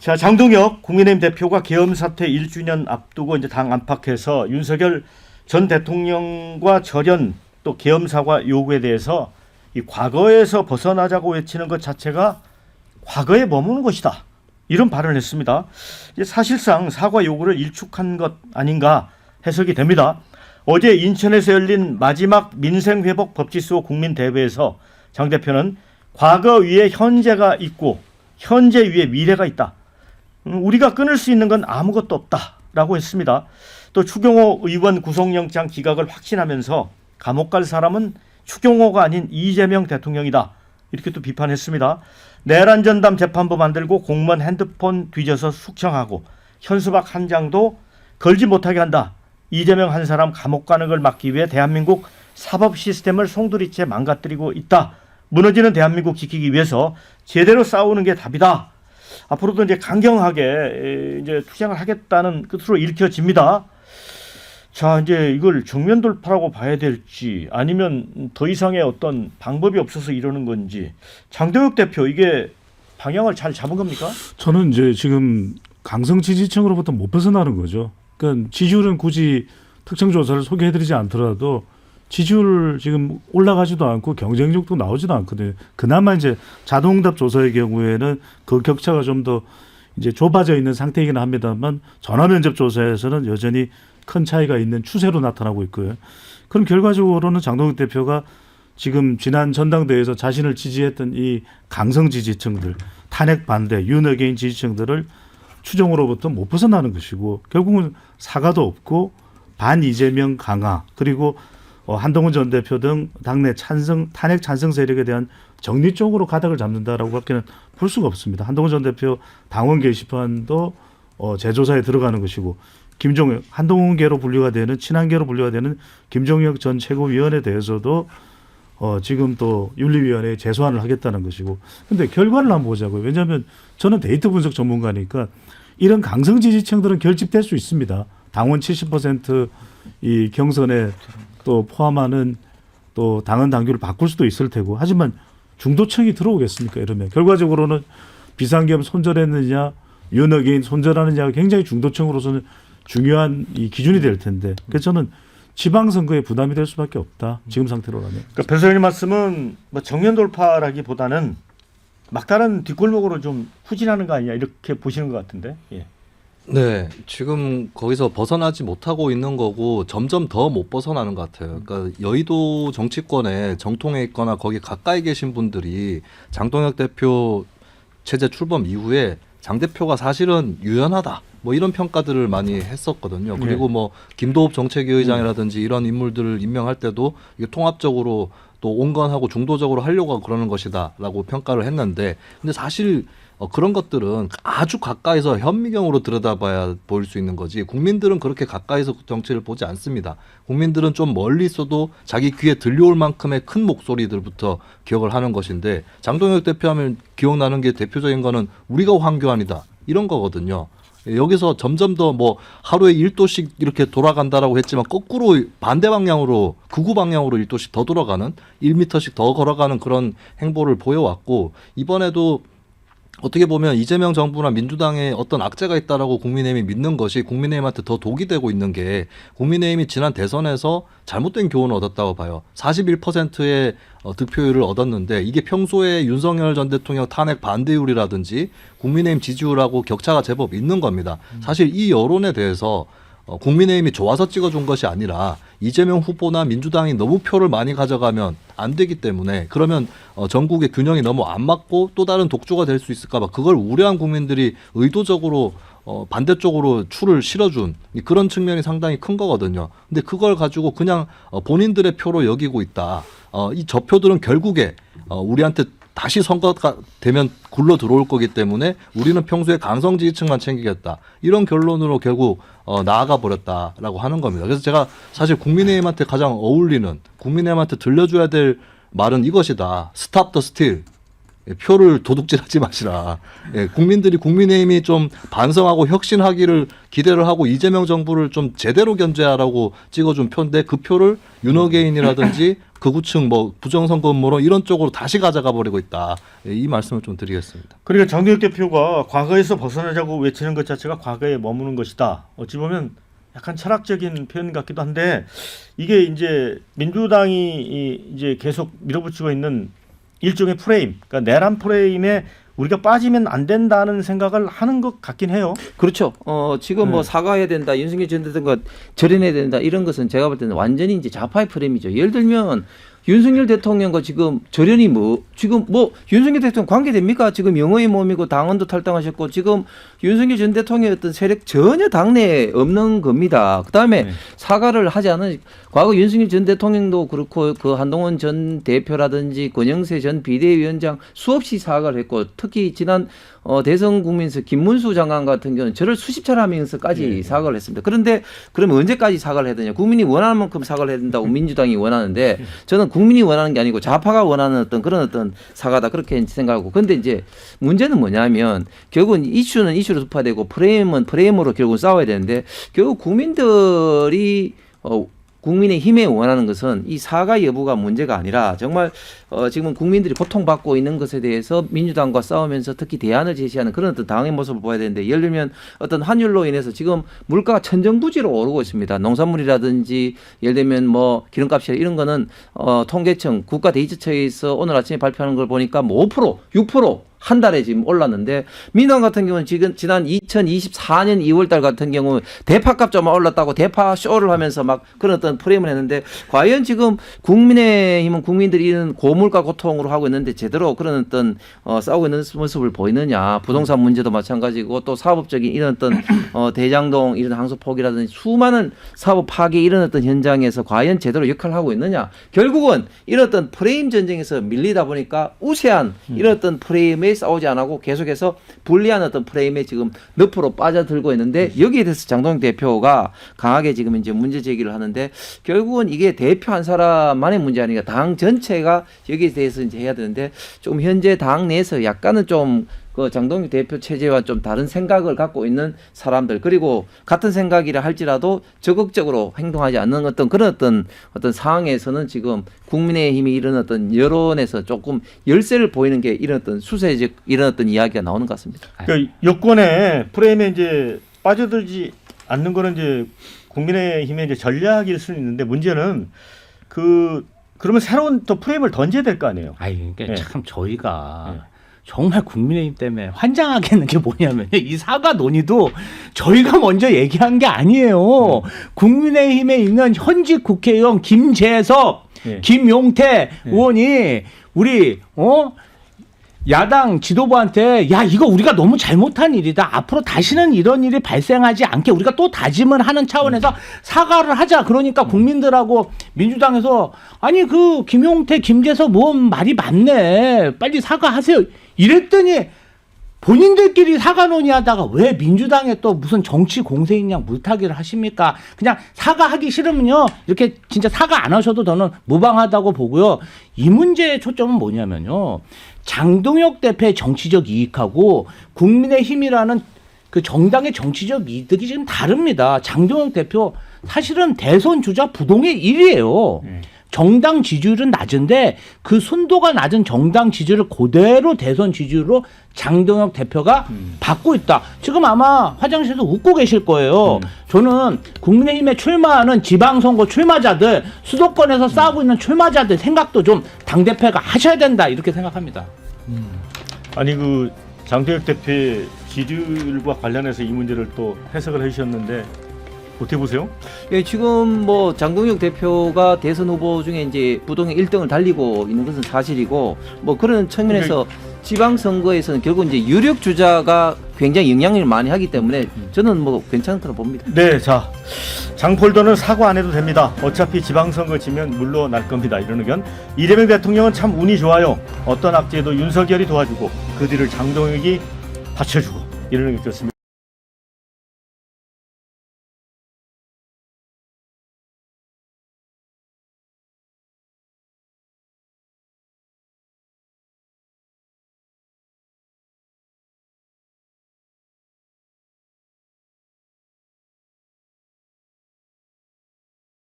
자, 장동혁 국민의힘 대표가 계엄 사태 1주년 앞두고 이제 당 안팎에서 윤석열 전 대통령과 절연 또 계엄 사과 요구에 대해서 이 과거에서 벗어나자고 외치는 것 자체가 과거에 머무는 것이다. 이런 발언을 했습니다. 이제 사실상 사과 요구를 일축한 것 아닌가 해석이 됩니다. 어제 인천에서 열린 마지막 민생회복 법치수호 국민대회에서 장 대표는 과거 위에 현재가 있고 현재 위에 미래가 있다. 우리가 끊을 수 있는 건 아무것도 없다라고 했습니다. 또 추경호 의원 구속영장 기각을 확신하면서 감옥 갈 사람은 추경호가 아닌 이재명 대통령이다. 이렇게 또 비판했습니다. 내란 전담 재판부 만들고 공무원 핸드폰 뒤져서 숙청하고 현수막 한 장도 걸지 못하게 한다. 이재명 한 사람 감옥 가는 걸 막기 위해 대한민국 사법 시스템을 송두리째 망가뜨리고 있다. 무너지는 대한민국 지키기 위해서 제대로 싸우는 게 답이다. 앞으로도 이제 강경하게 이제 투쟁을 하겠다는 끝으로 읽혀집니다. 자, 이제 이걸 정면 돌파라고 봐야 될지 아니면 더 이상의 어떤 방법이 없어서 이러는 건지 장동혁 대표 이게 방향을 잘 잡은 겁니까? 저는 이제 지금 강성 지지층으로부터 못 벗어나는 거죠. 그러니까 지지율은 굳이 특정 조사를 소개해드리지 않더라도 지지율 지금 올라가지도 않고 경쟁력도 나오지도 않거든요. 그나마 이제 자동응답 조사의 경우에는 그 격차가 좀 더 이제 좁아져 있는 상태이긴 합니다만 전화 면접 조사에서는 여전히 큰 차이가 있는 추세로 나타나고 있고요. 그럼 결과적으로는 장동혁 대표가 지금 지난 전당대회에서 자신을 지지했던 이 강성 지지층들, 탄핵 반대, 윤어게인 지지층들을 추종으로부터 못 벗어나는 것이고 결국은 사과도 없고 반 이재명 강화 그리고 한동훈 전 대표 등 당내 탄핵 찬성 세력에 대한 정리 쪽으로 가닥을 잡는다라고 밖에는 볼 수가 없습니다. 한동훈 전 대표 당원 게시판도 재조사에 들어가는 것이고 한동훈계로 분류가 되는 친한계로 분류가 되는 김종혁 전 최고위원에 대해서도 지금 또 윤리위원회에 재소환을 하겠다는 것이고 근데 결과를 한번 보자고요. 왜냐하면 저는 데이터 분석 전문가니까 이런 강성 지지층들은 결집될 수 있습니다. 당원 70% 이 경선에 또 포함하는 또 당원 당규를 바꿀 수도 있을 테고 하지만 중도층이 들어오겠습니까? 이러면 결과적으로는 비상계엄 손절했느냐 윤어게인 손절하느냐가 굉장히 중도층으로서는 중요한 이 기준이 될 텐데 그래서 저는 지방선거에 부담이 될 수밖에 없다. 지금 상태로라면. 그러니까 변호사님 말씀은 뭐 정면 돌파라기보다는 막다른 뒷골목으로 좀 후진하는 거 아니냐 이렇게 보시는 것 같은데. 예. 네, 지금 거기서 벗어나지 못하고 있는 거고 점점 더 못 벗어나는 것 같아요. 그러니까 여의도 정치권에 정통에 있거나 거기 가까이 계신 분들이 장동혁 대표 체제 출범 이후에 장 대표가 사실은 유연하다. 뭐 이런 평가들을 많이 했었거든요. 그리고 뭐 김도읍 정책위 의장이라든지 이런 인물들을 임명할 때도 이게 통합적으로 또 온건하고 중도적으로 하려고 그러는 것이다라고 평가를 했는데 근데 사실 그런 것들은 아주 가까이서 현미경으로 들여다봐야 보일 수 있는 거지 국민들은 그렇게 가까이서 정치를 보지 않습니다. 국민들은 좀 멀리 있어도 자기 귀에 들려올 만큼의 큰 목소리들부터 기억을 하는 것인데 장동혁 대표하면 기억나는 게 대표적인 거는 우리가 황교안이다 이런 거거든요. 여기서 점점 더 뭐 하루에 1도씩 이렇게 돌아간다라고 했지만 거꾸로 반대 방향으로 극우 방향으로 1도씩 더 돌아가는 1m씩 더 걸어가는 그런 행보를 보여왔고 이번에도 어떻게 보면 이재명 정부나 민주당에 어떤 악재가 있다라고 국민의힘이 믿는 것이 국민의힘한테 더 독이 되고 있는 게 국민의힘이 지난 대선에서 잘못된 교훈을 얻었다고 봐요. 41%의 득표율을 얻었는데 이게 평소에 윤석열 전 대통령 탄핵 반대율이라든지 국민의힘 지지율하고 격차가 제법 있는 겁니다. 사실 이 여론에 대해서 국민의힘이 좋아서 찍어준 것이 아니라 이재명 후보나 민주당이 너무 표를 많이 가져가면 안 되기 때문에 그러면 전국의 균형이 너무 안 맞고 또 다른 독주가 될 수 있을까 봐 그걸 우려한 국민들이 의도적으로 반대쪽으로 추를 실어준 그런 측면이 상당히 큰 거거든요. 근데 그걸 가지고 그냥 본인들의 표로 여기고 있다. 이 저표들은 결국에 우리한테 다시 선거가 되면 굴러 들어올 거기 때문에 우리는 평소에 강성 지지층만 챙기겠다. 이런 결론으로 결국 나아가 버렸다라고 하는 겁니다. 그래서 제가 사실 국민의힘한테 가장 어울리는 국민의힘한테 들려줘야 될 말은 이것이다. 스탑 더 스틸. 표를 도둑질하지 마시라. 예, 국민들이 국민의힘이 좀 반성하고 혁신하기를 기대를 하고 이재명 정부를 좀 제대로 견제하라고 찍어준 표인데 그 표를 윤호개인이라든지 극우층 뭐 부정선거 음모론 이런 쪽으로 다시 가져가 버리고 있다. 예, 이 말씀을 좀 드리겠습니다. 그러니까 장동혁 대표가 과거에서 벗어나자고 외치는 것 자체가 과거에 머무는 것이다. 어찌 보면 약간 철학적인 표현 같기도 한데 이게 이제 민주당이 이제 계속 밀어붙이고 있는 일종의 프레임, 그러니까 내란 프레임에 우리가 빠지면 안 된다는 생각을 하는 것 같긴 해요. 그렇죠. 지금 뭐 네. 사과해야 된다, 윤석열 전 대통령 절연해야 된다 이런 것은 제가 볼 때는 완전히 이제 좌파의 프레임이죠. 예를 들면 윤석열 대통령과 지금 절연이 지금 윤석열 대통령 관계됩니까? 지금 영어의 몸이고 당원도 탈당하셨고 지금 윤석열 전 대통령의 어떤 세력 전혀 당내에 없는 겁니다. 그다음에 사과를 하지 않은 과거 윤석열 전 대통령도 그렇고 그 한동훈 전 대표라든지 권영세 전 비대위원장 수없이 사과를 했고 특히 지난 대선 국민에서 김문수 장관 같은 경우는 저를 수십 차례 하면서까지 사과를 했습니다. 그런데 그러면 언제까지 사과를 해야 되냐? 국민이 원하는 만큼 사과를 해야 된다고 민주당이 원하는데 저는 국민이 원하는 게 아니고 좌파가 원하는 그런 어떤 사과다 그렇게 생각하고. 그런데 이제 문제는 뭐냐면 결국은 이슈는 이슈로 습화되고 프레임은 프레임으로 결국 싸워야 되는데 결국 국민들이 국민의힘에 원하는 것은 이 사과 여부가 문제가 아니라 정말 지금 국민들이 고통받고 있는 것에 대해서 민주당과 싸우면서 특히 대안을 제시하는 그런 어떤 당의 모습을 보여야 되는데 예를 들면 어떤 환율로 인해서 지금 물가가 천정부지로 오르고 있습니다. 농산물이라든지 예를 들면 뭐 기름값이 이런 거는 통계청 국가데이터청에서 오늘 아침에 발표하는 걸 보니까 뭐 5%, 6% 한 달에 지금 올랐는데 민주당 같은 경우는 지금 지난 2024년 2월 달 같은 경우 대파값 좀 올랐다고 대파 쇼를 하면서 막 그런 어떤 프레임을 했는데 과연 지금 국민의힘은 국민들이 이런 고물가 고통으로 하고 있는데 제대로 그런 어떤 싸우고 있는 모습을 보이느냐. 부동산 문제도 마찬가지고 또 사업적인 이런 어떤 대장동 이런 항소 포기라든지 수많은 사업 파괴 이런 어떤 현장에서 과연 제대로 역할을 하고 있느냐. 결국은 이런 어떤 프레임 전쟁에서 밀리다 보니까 우세한 이런 어떤 프레임에 싸우지 않고 계속해서 불리한 어떤 프레임에 지금 늪으로 빠져들고 있는데 여기에 대해서 장동혁 대표가 강하게 지금 이제 문제 제기를 하는데 결국은 이게 대표 한 사람만의 문제 아니라 당 전체가 여기에 대해서 이제 해야 되는데 좀 현재 당 내에서 약간은 좀 그 장동혁 대표 체제와 좀 다른 생각을 갖고 있는 사람들 그리고 같은 생각이라 할지라도 적극적으로 행동하지 않는 그런 어떤 상황에서는 지금 국민의힘이 이런 어떤 여론에서 조금 열세를 보이는 게 이런 어떤 수세적 이런 어떤 이야기가 나오는 것 같습니다. 그러니까 여권의 프레임에 이제 빠져들지 않는 거는 이제 국민의힘의 이제 전략일 수는 있는데 문제는 그러면 새로운 또 프레임을 던져야 될 거 아니에요. 그러니까 네. 참 저희가 정말 국민의힘 때문에 환장하겠는 게 뭐냐면 이 사과 논의도 저희가 먼저 얘기한 게 아니에요. 국민의힘에 있는 현직 국회의원 김재섭, 김용태 의원이 우리 야당 지도부한테 야 이거 우리가 너무 잘못한 일이다. 앞으로 다시는 이런 일이 발생하지 않게 우리가 또 다짐을 하는 차원에서 사과를 하자. 그러니까 국민들하고 민주당에서 아니 그 김용태 김재섭 의원 말이 맞네. 빨리 사과하세요. 이랬더니 본인들끼리 사과 논의하다가 왜 민주당에 또 무슨 정치 공세인 양 물타기를 하십니까? 그냥 사과하기 싫으면요. 이렇게 진짜 사과 안 하셔도 저는 무방하다고 보고요. 이 문제의 초점은 뭐냐면요. 장동혁 대표의 정치적 이익하고 국민의힘이라는 그 정당의 정치적 이득이 지금 다릅니다. 장동혁 대표 사실은 대선 주자 부동의 1위예요. 정당 지지율은 낮은데 그 순도가 낮은 정당 지지율을 그대로 대선 지지율로 장동혁 대표가 받고 있다. 지금 아마 화장실에서 웃고 계실 거예요. 저는 국민의힘에 출마하는 지방선거 출마자들, 수도권에서 싸우고 있는 출마자들 생각도 좀 당대표가 하셔야 된다. 이렇게 생각합니다. 아니 그 장동혁 대표의 지지율과 관련해서 이 문제를 또 해석을 해주셨는데 어떻게 보세요? 예, 지금 뭐 장동혁 대표가 대선 후보 중에 이제 부동의 1등을 달리고 있는 것은 사실이고 뭐 그런 측면에서 지방선거에서는 결국 이제 유력 주자가 굉장히 영향력을 많이 하기 때문에 저는 뭐 괜찮다고 봅니다. 네, 자 장폴더는 사과 안 해도 됩니다. 어차피 지방선거 지면 물러날 겁니다. 이런 의견. 이재명 대통령은 참 운이 좋아요. 어떤 악재에도 윤석열이 도와주고 그 뒤를 장동혁이 받쳐주고 이런 의견 좋습니다.